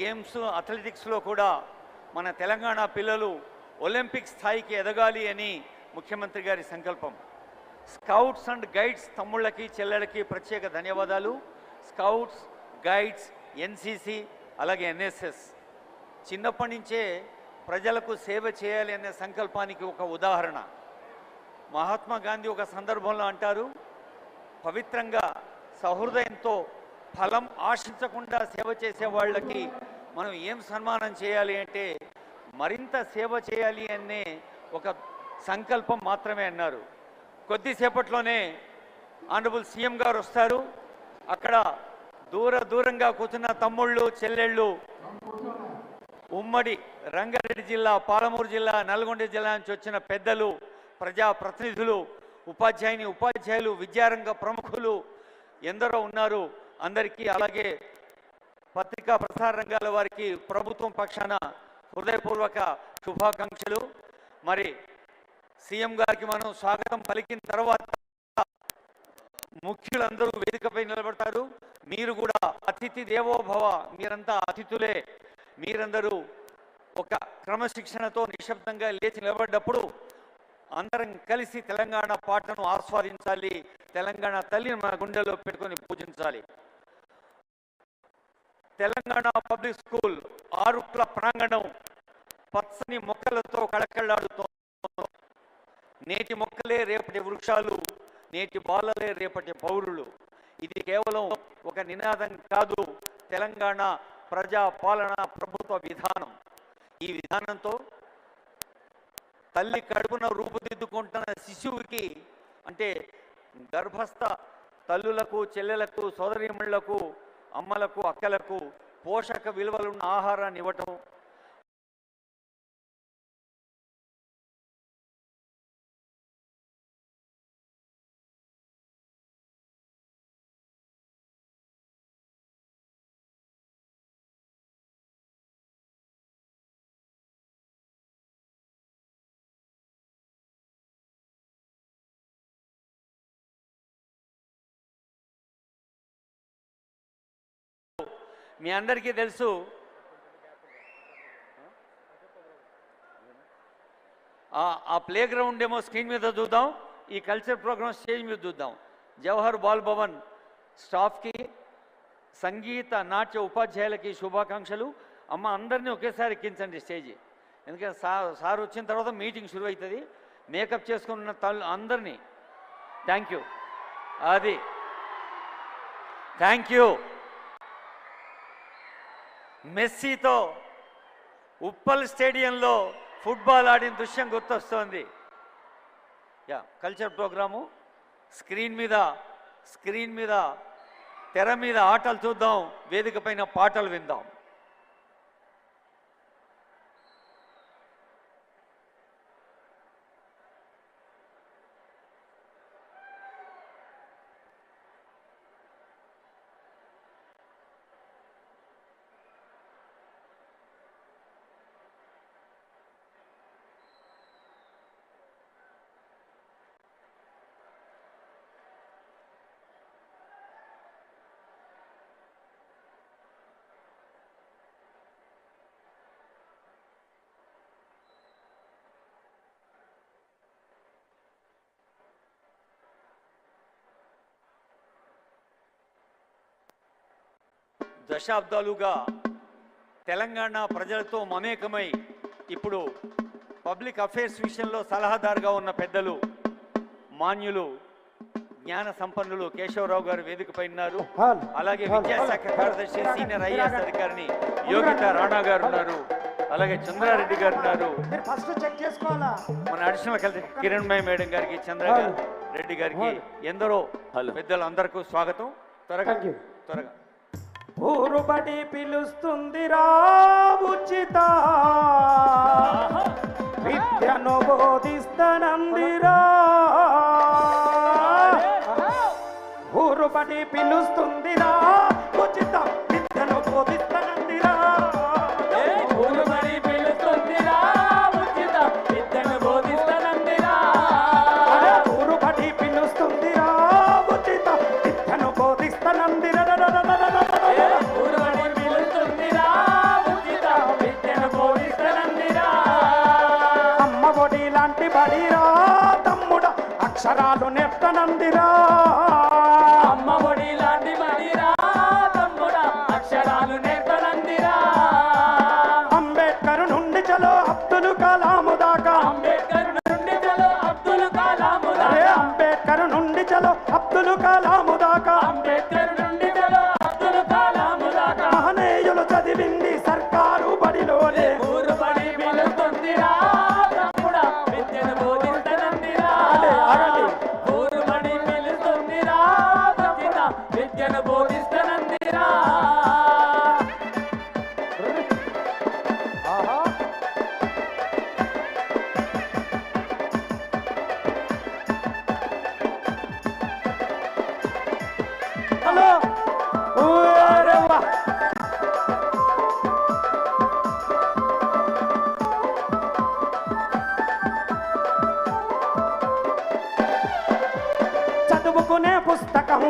Games అథ్లెటిక్స్లో కూడా మన తెలంగాణ పిల్లలు ఒలింపిక్ స్థాయికి ఎదగాలి అని ముఖ్యమంత్రి గారి సంకల్పం. స్కౌట్స్ అండ్ గైడ్స్ తమ్ముళ్ళకి చెల్లెళ్ళకి ప్రత్యేక ధన్యవాదాలు. స్కౌట్స్, గైడ్స్, ఎన్సిసి అలాగే ఎన్ఎస్ఎస్ చిన్నప్పటి నుంచే ప్రజలకు సేవ చేయాలి అనే సంకల్పానికి ఒక ఉదాహరణ. మహాత్మా గాంధీ ఒక సందర్భంలో అంటారు, పవిత్రంగా సహృదయంతో ఫలం ఆశించకుండా సేవ చేసే వాళ్ళకి మనం ఏం సన్మానం చేయాలి అంటే మరింత సేవ చేయాలి అనే ఒక సంకల్పం మాత్రమే అన్నారు. కొద్దిసేపట్లోనే ఆనరబుల్ సీఎం గారు వస్తారు. అక్కడ దూరంగా కూర్చున్న తమ్ముళ్ళు, చెల్లెళ్ళు, ఉమ్మడి రంగారెడ్డి జిల్లా, పాలమూరు జిల్లా, నల్గొండ జిల్లా నుంచి వచ్చిన పెద్దలు, ప్రజాప్రతినిధులు, ఉపాధ్యాయులు, విద్యారంగ ప్రముఖులు ఎందరో ఉన్నారు. అందరికీ అలాగే పత్రికా ప్రసార రంగాల వారికి ప్రభుత్వం పక్షాన హృదయపూర్వక శుభాకాంక్షలు. మరి సీఎం గారికి మనం స్వాగతం పలికిన తర్వాత ముఖ్యులందరూ వేదికపై నిలబడతారు. మీరు కూడా అతిథి దేవోభవ, మీరంతా అతిథులే. మీరందరూ ఒక క్రమశిక్షణతో నిశ్శబ్దంగా లేచి నిలబడ్డప్పుడు అందరం కలిసి తెలంగాణ పాటను ఆస్వాదించాలి. తెలంగాణ తల్లిని మన గుండెల్లో పెట్టుకొని పూజించాలి. తెలంగాణ పబ్లిక్ స్కూల్ ఆరుట్ల ప్రాంగణం పచ్చని మొక్కలతో కళకళలాడుతోంది. నేటి మొక్కలే రేపటి వృక్షాలు, నేటి బాలలే రేపటి పౌరులు. ఇది కేవలం ఒక నినాదం కాదు, తెలంగాణ ప్రజా పాలన ప్రభుత్వ విధానం. ఈ విధానంతో తల్లి కడుపున రూపుదిద్దుకుంటున్న శిశువుకి, అంటే గర్భస్థ తల్లులకు, చెల్లెలకు, సోదరీమణులకు, అమ్మలకు, అక్కలకు పోషక విలువలున్న ఆహారాన్ని ఇవ్వటం, మీ అందరికీ తెలుసు ఆ ప్లే గ్రౌండ్ ఏమో స్క్రీన్ మీద చూద్దాం, ఈ కల్చర్ ప్రోగ్రామ్ స్టేజ్ మీద చూద్దాం. జవహర్ బాల్ భవన్ స్టాఫ్కి, సంగీత నాట్య ఉపాధ్యాయులకి శుభాకాంక్షలు. అమ్మ అందరినీ ఒకేసారి ఎక్కించండి స్టేజ్, ఎందుకంటే సార్ వచ్చిన తర్వాత మీటింగ్ షురు అవుతుంది. మేకప్ చేసుకున్న అందరినీ థ్యాంక్ యూ. అది థ్యాంక్ యూ. మెస్సీతో ఉప్పల్ స్టేడియంలో ఫుట్బాల్ ఆడిన దృశ్యం గుర్తొస్తోంది. కల్చర్ ప్రోగ్రాము స్క్రీన్ మీద తెర మీద ఆటలు చూద్దాం, వేదిక పైన పాటలు విందాం. దశాబ్దాలుగా తెలంగాణ ప్రజలతో మమేకమై ఇప్పుడు పబ్లిక్ అఫైర్స్ విషయంలో సలహాదారుగా ఉన్న పెద్దలు, మాన్యులు, జ్ఞాన సంపన్నులు కేశవరావు గారు వేదికపై ఉన్నారు. అలాగే విద్యాశాఖ కార్యదర్శి సీనియర్ ఐఏఎస్ అధికారిని యోగిత రాణా గారు ఉన్నారు. అలాగే చంద్రారెడ్డి గారు ఉన్నారు. మన అడిషనల్ కలెక్టర్ కిరణ్మయ మేడం గారికి, చంద్రారెడ్డి గారికి, ఎందరో పెద్దలు అందరికీ స్వాగతం. త్వరగా ఊరుబడి పిలుస్తుందిరా ఉచిత విద్యను బోధిస్తనందిరా. ఊరుబడి పిలుస్తుందిరా ఉచిత విద్యను బోధిస్తనందిరా. ఊరుబడి పిలుస్తుందిరా ఉచిత విద్యను బోధిస్తనందిరా. ఊరుబడి పిలుస్తుందిరా ఉచిత విద్యను బోధిస్తనందిరా. ఊరుబడి పిలుస్తుందిరా బడిరా తమ్ముడ అక్షరాలు నేర్పనందిరా అమ్మ ఒడి లాంటి బడిరా తమ్ముడ అక్షరాలు నేర్పనందిరా అంబేద్కర్ నుండి చలో అబ్దుల్ కలాం దాకా అంబేద్కర్ నుండి చలో అబ్దుల్ కలాం అరే దాకా అంబేద్కర్ నుండి చలో అబ్దుల్ కలాం దాకా అంబేద్కర్ నుండి చలో అబ్దుల్ కలాం దాకా మహనీయులు చదివింది సర్కారు బడిలోనే ఊరు బడి పిలుస్తుందిరా తమ్ముడ విద్యను బోధిస్తనందిరా ఆగండి. ఊరు బడి పిలుస్తుందిరా ఉచిత విద్యను బోధిస్తనందిరా ఆహా హలో ఊరే వా. చదువుకునే పుస్తకం